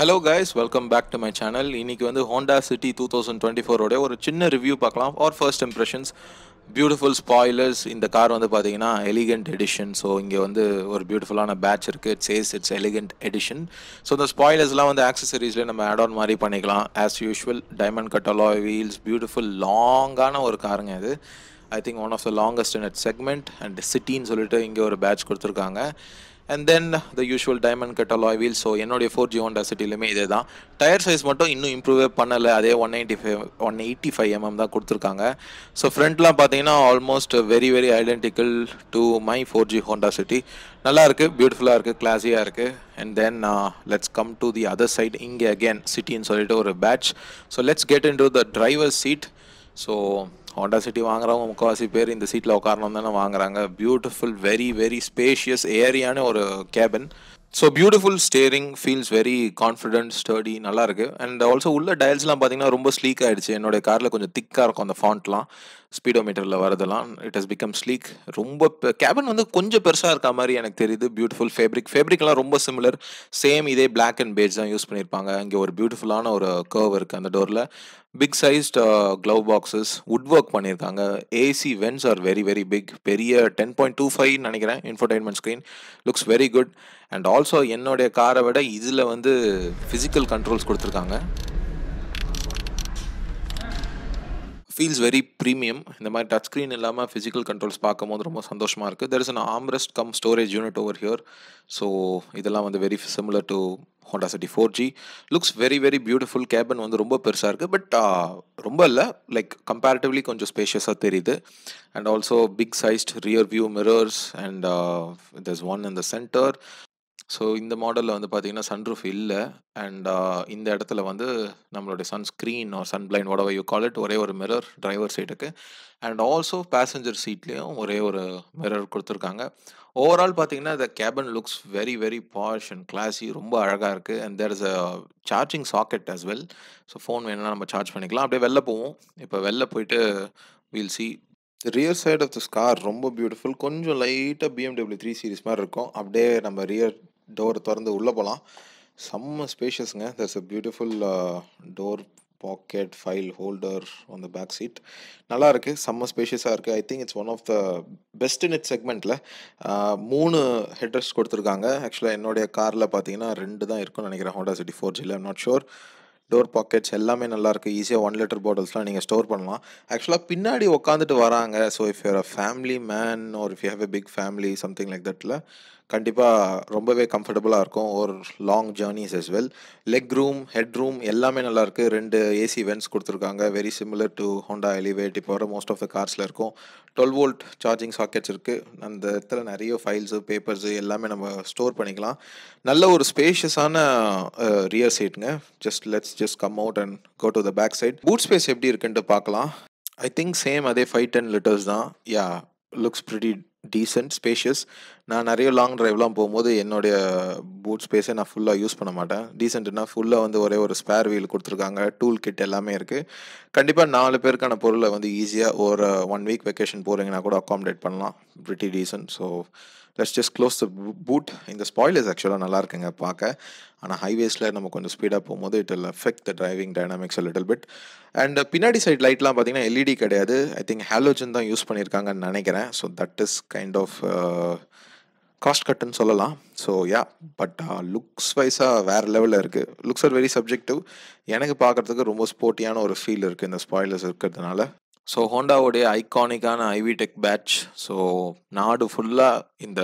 Hello guys, welcome back to my channel. இன்னைக்கு வந்து Honda City 2024 ஓட ஒரு சின்ன ரிவ்யூ பார்க்கலாம். Or first impressions, beautiful spoilers. இந்த கார் வந்து பார்த்தீங்கன்னா எலிகண்ட் எடிஷன். ஸோ இங்கே வந்து ஒரு பியூட்டிஃபுல்லான பேட்ச் இருக்குது. It's elegant edition. ஸோ இந்த ஸ்பாய்லர்ஸ்லாம் வந்து ஆக்சசரிஸ்லேயே நம்ம ஆட் ஆன் மாதிரி பண்ணிக்கலாம். As usual diamond cut alloy wheels, beautiful லாங்கான ஒரு காருங்க இது. I think one of the longest in it segment. And சிட்டின்னு சொல்லிட்டு இங்கே ஒரு பேட்ச் கொடுத்துருக்காங்க. And then the usual diamond cut alloy wheel. So என்னுடைய 4G Honda சிட்டிலுமே இதே தான். டயர் சைஸ் மட்டும் இன்னும் இம்ப்ரூவே பண்ணலை. அதே 185 தான் கொடுத்துருக்காங்க. ஸோ ஃப்ரண்ட்லாம் பார்த்தீங்கன்னா almost very very identical to my 4G Honda City. நல்லா இருக்குது, பியூட்டிஃபுல்லாக இருக்குது, கிளாஸியாக இருக்குது. And then let's come to the other side. இங்கே அகேன் சிட்டின்னு சொல்லிட்டு ஒரு badge. So let's get into the driver seat. So Honda City வாங்குறவங்க முக்கால்வாசி பேர் இந்த சீட்டில் உட்காரணும் தானே வாங்குறாங்க. பியூட்டிஃபுல், வெரி வெரி ஸ்பேஷியஸ் ஏரியான ஒரு cabin. So beautiful steering, feels very confident, sturdy, நல்லா இருக்கு. அண்ட் ஆல்சோ உள்ள டயல்ஸ்லாம் பார்த்தீங்கன்னா ரொம்ப ஸ்லீக் ஆகிடுச்சு. என்னுடைய காரில் கொஞ்சம் திக்காக இருக்கும் அந்த ஃபாண்ட்லாம், ஸ்பீடோமீட்டரில் வரதெல்லாம். It has become sleek. ரொம்ப கேபின் வந்து கொஞ்சம் பெருசாக இருக்க மாதிரி எனக்கு தெரியுது. பியூட்டிஃபுல் ஃபேப்ரிக்லாம் ரொம்ப சிமிலர். சேம் இதே பிளாக் அண்ட் பேஜ் தான் யூஸ் பண்ணியிருப்பாங்க. இங்கே ஒரு பியூட்டிஃபுல்லான ஒரு கர்வ் இருக்குது அந்த டோரில். Big sized glove boxes, wood work பண்ணியிருக்காங்க. AC vents are very very big. பெரிய 10.25 நினைக்கிறேன் infotainment screen. Looks very good. And also என்னுடைய காரை விட இதில் வந்து ஃபிசிக்கல் கண்ட்ரோல்ஸ் கொடுத்துருக்காங்க. Feels very premium. இந்த மாதிரி டச் ஸ்க்ரீன் இல்லாமல் ஃபிசிக்கல் கண்ட்ரோல்ஸ் பார்க்கும்போது ரொம்ப சந்தோஷமாக இருக்குது. There is an armrest come storage unit over here. So இதெல்லாம் வந்து very similar to Honda City 4G. Looks very very beautiful. Cabin வந்து ரொம்ப பெருசாக இருக்குது. பட் ரொம்ப இல்லை, லைக் கம்பேரிட்டிவ்லி கொஞ்சம் ஸ்பேஷியஸாக தெரியுது. And also big sized rear view mirrors and there's one in the center. ஸோ இந்த மாடலில் வந்து பார்த்தீங்கன்னா சன்ரூஃப் இல்லை. அண்ட் இந்த இடத்துல வந்து நம்மளுடைய sun screen or sun blind whatever you call it, ஒரே ஒரு மிரர் டிரைவர் சைடுக்கு. அண்ட் ஆல்சோ பேசஞ்சர் சீட்லேயும் ஒரே ஒரு மிரர் கொடுத்துருக்காங்க. ஓவரால் பார்த்தீங்கன்னா the cabin looks very very posh and classy. ரொம்ப அழகாக இருக்குது. And there is a charging socket as well. So phone வேணும்னா நம்ம சார்ஜ் பண்ணிக்கலாம். அப்படியே வெளில போவோம். இப்போ வெளில போயிட்டு we'll see. Rear side of this car ரொம்ப பியூட்டிஃபுல். கொஞ்சம் லைட்டாக BMW 3 Series மாதிரி இருக்கும். அப்படியே நம்ம ரியர் டோர் திறந்து உள்ளே போகலாம். செம்ம ஸ்பேஷியஸுங்க. there's a beautiful door pocket file holder on the back seat. நல்லா இருக்குது, செம்ம ஸ்பேஷியஸாக இருக்குது. I think it's one of the best in it செக்மெண்ட்டில். 3 ஹெட்ரெஸ்ட் கொடுத்துருக்காங்க. ஆக்சுவலாக என்னுடைய காரில் பார்த்தீங்கன்னா 2 தான் இருக்குன்னு நினைக்கிறேன் Honda City 4Gல. I'm not sure. Door pockets எல்லாமே நல்லாயிருக்கு. ஈஸியாக 1 லிட்டர் பாட்டில்ஸ்லாம் நீங்கள் ஸ்டோர் பண்ணலாம். ஆக்சுவலாக பின்னாடி உட்காந்துட்டு வராங்க. So if you're a family man or if you have a big family something like தட்டில் கண்டிப்பாக ரொம்பவே கம்ஃபர்டபுளாக இருக்கும். ஒரு long journeys as well. Leg room, head room எல்லாமே நல்லாயிருக்கு. 2 ஏசி வென்ட்ஸ் கொடுத்துருக்காங்க. Very similar to Honda Elevate. இப்போ வர மோஸ்ட் ஆஃப் த கார்ஸில் இருக்கும். 12 வோல்ட் சார்ஜிங் சாக்கெட்ஸ் இருக்குது. அந்த இடத்துல நிறைய ஃபைல்ஸு, பேப்பர்ஸு எல்லாமே நம்ம ஸ்டோர் பண்ணிக்கலாம். நல்ல ஒரு ஸ்பேஷியஸான ரியர் சீட்டுங்க. Just come out and go to the back side. Boot space எப்படி இருக்குன்ட்டு பார்க்கலாம். ஐ திங்க் சேம் அதே 510 லிட்டர்ஸ் தான். யா, லுக்ஸ் ப்ரிட்டி டீசென்ட், ஸ்பேஷியஸ். நான் நிறைய லாங் ட்ரைவ்லாம் போகும்போது என்னுடைய பூட் ஸ்பேஸை நான் ஃபுல்லாக யூஸ் பண்ண மாட்டேன். டீசென்ட்னா ஃபுல்லாக வந்து ஒரே ஒரு ஸ்பேர் வீல் கொடுத்துருக்காங்க. டூல் கிட் எல்லாமே இருக்குது. கண்டிப்பாக 4 பேருக்கான பொருளை வந்து ஈஸியாக ஒரு 1 வீக் வெக்கேஷன் போகிறீங்கன்னா கூட அக்காமடேட் பண்ணலாம். Pretty decent. So let's just close the boot. இந்த ஸ்பாய்லர்ஸ் ஆக்சுவலாக நல்லா இருக்குங்க பார்க்க. ஆனால் ஹைவேஸில் நம்ம கொஞ்சம் ஸ்பீடாக போகும்போது it will affect the driving dynamics a little bit. And பின்னாடி சைட் லைட்லாம் பார்த்தீங்கன்னா எல்இடி கிடையாது. ஐ திங்க் ஹாலோஜன் தான் யூஸ் பண்ணியிருக்காங்கன்னு நினைக்கிறேன். So that is kind of cost கட்டுன்னு சொல்லலாம். ஸோ யா, பட் லுக்ஸ் வைஸாக வேறு லெவலில் இருக்குது. Looks are very subjective. எனக்கு பார்க்குறதுக்கு ரொம்ப ஸ்போர்ட்டியான ஒரு ஃபீல் இருக்குது இந்த ஸ்பாய்லர்ஸ் இருக்கிறதுனால. ஸோ ஹோண்டாவுடைய ஐகானிக்கான ஐவி டெக் பேட்ச். ஸோ நாடு ஃபுல்லாக இந்த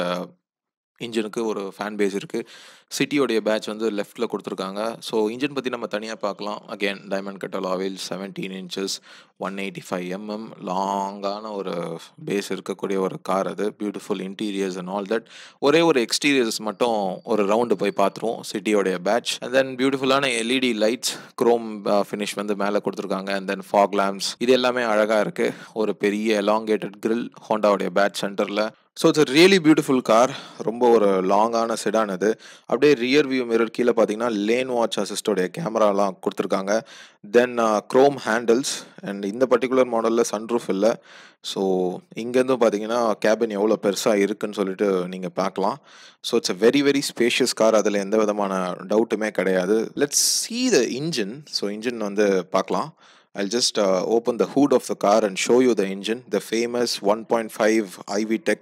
இன்ஜினுக்கு ஒரு ஃபேன் பேஸ் இருக்குது. சிட்டியோடைய பேட்ச் வந்து லெஃப்ட்டில் கொடுத்துருக்காங்க. ஸோ இன்ஜின் பற்றி நம்ம தனியாக பார்க்கலாம். Again diamond cut alloy wheels, 17 inches, 185 mm லாங்கான ஒரு பேஸ் இருக்கக்கூடிய ஒரு கார் அது. Beautiful interiors and all that. ஒரே ஒரு எக்ஸ்டீரியர்ஸ் மட்டும் ஒரு ரவுண்டு போய் பார்த்துருவோம் சிட்டியோடைய பேட்ச். அண்ட் தென் பியூட்டிஃபுல்லான எல்இடி லைட்ஸ், குரோம் ஃபினிஷ் வந்து மேலே கொடுத்துருக்காங்க. அண்ட் தென் ஃபாக் லேம்ப்ஸ், இது எல்லாமே அழகாக இருக்குது. ஒரு பெரிய எலாங்கேட்டட் கிரில் ஹோண்டாவுடைய பேட்ச் சென்டரில். So it's a really beautiful car. ரொம்ப ஒரு லாங்கான செடான் இது. அப்படியே ரியர் வியூ மிரர் கீழே பார்த்தீங்கன்னா லேன் வாட்ச் அசிஸ்டோடைய கேமராலாம் கொடுத்துருக்காங்க. தென் க்ரோம் ஹேண்டில்ஸ் அண்ட் இந்த பர்டிகுலர் மாடலில் சன்ரூஃப் இல்லை. ஸோ இங்கேருந்தும் பார்த்தீங்கன்னா கேபின் எவ்வளோ பெருசாக இருக்குன்னு சொல்லிட்டு நீங்கள் பார்க்கலாம். So it's a very very spacious car. அதில் எந்த விதமான டவுட்டுமே கிடையாது. Let's see the engine. So engine வந்து பார்க்கலாம். I'll just open the hood of the car and show you the engine. The famous 1.5 IV Tech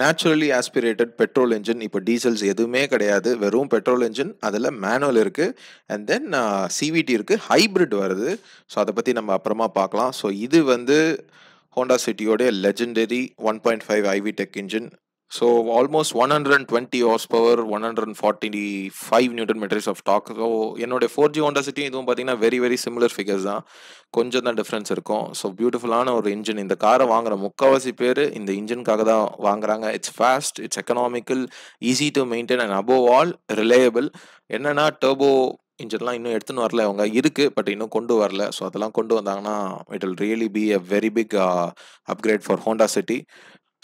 naturally aspirated petrol engine. இப்போ diesels எதுவுமே கிடையாது, வெறும் பெட்ரோல் engine. அதில் மேனுவல் இருக்குது and then CVT இருக்குது, hybrid வருது. ஸோ அதை பற்றி நம்ம அப்புறமா பார்க்கலாம். ஸோ இது வந்து ஹோண்டா சிட்டியோடைய legendary 1.5 IV Tech engine. So almost 120 horsepower, 145 newton metres of torque. So என்னுடைய 4G ஹோண்டா சிட்டியும் இதுவும் பார்த்தீங்கன்னா வெரி வெரி சிமிலர் ஃபிகர்ஸ் தான், கொஞ்சம் தான் டிஃப்ரென்ஸ் இருக்கும். ஸோ பியூட்டிஃபுல்லான ஒரு இன்ஜின். இந்த காரை வாங்குற முக்கால்வாசி பேர் இந்த இன்ஜினுக்காக தான் வாங்குறாங்க. It's fast, it's economical, easy to maintain and above all reliable. என்னன்னா டர்போ இன்ஜின்லாம் இன்னும் எடுத்துன்னு வரல, அவங்க இருக்கு பட் இன்னும் கொண்டு வரல. ஸோ அதெல்லாம் கொண்டு வந்தாங்கன்னா it will really be a very big upgrade for Honda City.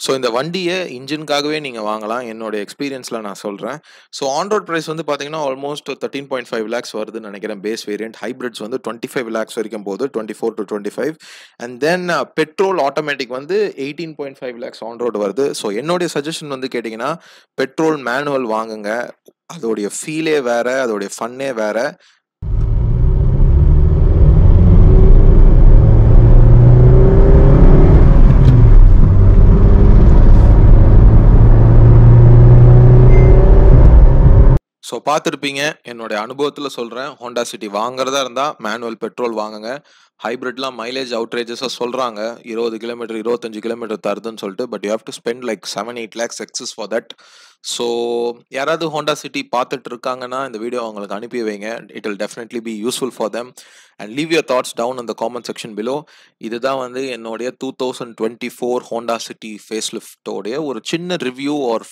So இந்த வண்டியை இன்ஜினுக்காகவே நீங்கள் வாங்கலாம், என்னோட எக்ஸ்பீரியன்ஸில் நான் சொல்கிறேன். ஸோ ஆன் ரோட் ப்ரைஸ் வந்து பார்த்தீங்கன்னா ஆல்மோஸ்ட் 13.5 lakhs வருதுன்னு நினைக்கிறேன் பேஸ் வேரியன்ட். ஹைப்ரிட்ஸ் வந்து 25 lakhs வரைக்கும் போகுது, 24 to 25. And then petrol automatic வந்து 18.5 lakhs ஆன் ரோடு வருது. ஸோ என்னுடைய சஜஷன் வந்து கேட்டிங்கன்னா பெட்ரோல் மேனுவல் வாங்குங்க. அதோடைய ஃபீலே வேறு, அதோடைய ஃபன்னே வேறு. ஸோ பார்த்துருப்பீங்க, என்னுடைய அனுபவத்தில் சொல்கிறேன். ஹோண்டா சிட்டி வாங்குறதா இருந்தால் மேனுவல் பெட்ரோல் வாங்குங்க. ஹைப்ரிட்லாம் மைலேஜ் அவுட்ரேஜஸாக சொல்கிறாங்க, 20 கிலோமீட்டர் 25 கிலோமீட்டர் தருதுன்னு சொல்லிட்டு. But you have to spend like 7-8 lakhs excess for that. So யாராவது ஹோண்டா சிட்டி பார்த்துட்டு இருக்காங்கன்னா இந்த வீடியோ அவங்களுக்கு அனுப்பி வைங்க. It will definitely be useful for them. And leave your thoughts down in the comment section below. இதுதான் வந்து என்னுடைய 2024 ஹோண்டா சிட்டி ஃபேஸ் லிஃப்டோடைய ஒரு சின்ன ரிவ்யூ ஆர்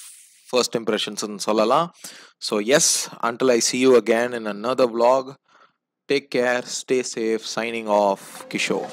first impressions ன்னு சொல்லலாம். So yes, until I see you again in another vlog, take care, stay safe. Signing off, Kishore.